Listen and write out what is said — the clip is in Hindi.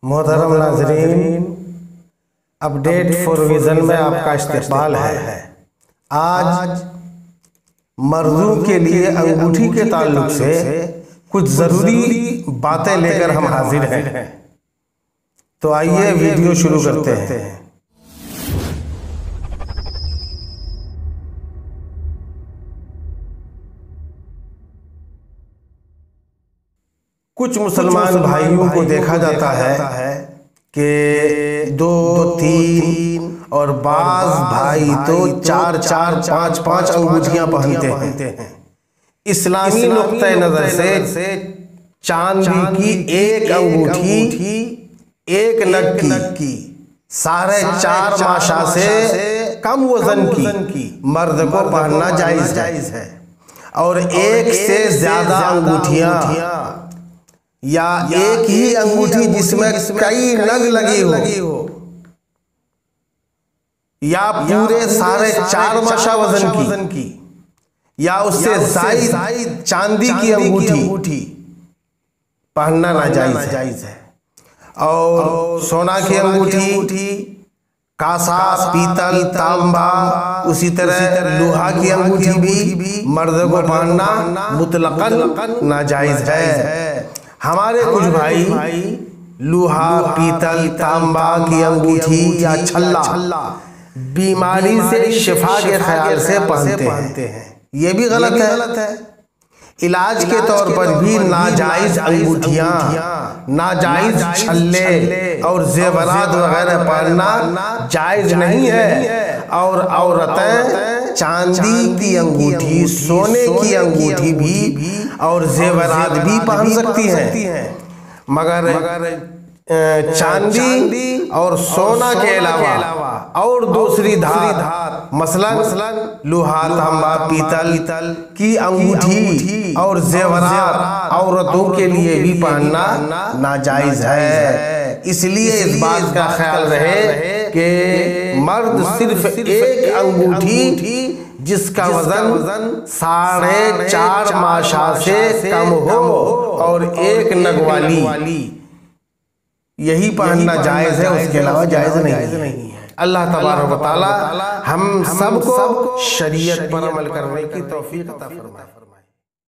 मोहतरम नाज़रीन, अपडेट फॉर विज़न में आपका इस्तकबाल है। आज मर्दों के लिए अंगूठी के ताल्लुक से कुछ ज़रूरी बातें लेकर हम हाजिर हैं। तो आइए वीडियो शुरू करते हैं। कुछ मुसलमान भाइयों को देखा जाता है कि 2, 3 और बाज भाई तो 4, 5 अंगूठियां पहनते हैं। इस्लामी नुक्ते नजर से चांदी की एक अंगूठी एक नग की 4.5 माशा से कम वजन की मर्द को पहनना जायज है, और एक से ज्यादा अंगूठियां या एक ही अंगूठी जिसमें कई नग लगी हो या पूरे 4.5 माशा वजन की या उससे जायद चांदी की अंगूठी पहनना नाजायज है। और सोना की अंगूठी, कांसा, पीतल, तांबा, उसी तरह लोहा की अंगूठी भी मर्द को पहनना मुतलकन नाजायज है। हमारे कुछ भाई लोहा, पीतल, तांबा की अंगूठी या छल्ला बीमारी से शिफा के ख्याल से पहनते हैं। ये भी गलत है। इलाज के तौर पर भी नाजायज अंगूठियां, नाजायज छल्ले और जेवरात वगैरह पहनना जायज नहीं है। और औरतें चांदी की अंगूठी, सोने की अंगूठी भी और जेवरात भी पहन सकती हैं, मगर चांदी और सोना के अलावा और दूसरी धात मसलन लोहा, तांबा, पीतल की अंगूठी और जेवरात औरतों के लिए भी पहनना नाजायज है। इसलिए इस बात का ख्याल रहे कि मर्द सिर्फ एक अंगूठी जिसका वजन 4.5 माशा से कम हो और एक नग वाली यही पहनना जायज है, उसके अलावा जायज नहीं है। अल्लाह तबारक व तआला हम सबको शरीयत पर अमल करने की तौफीक अता फरमाए।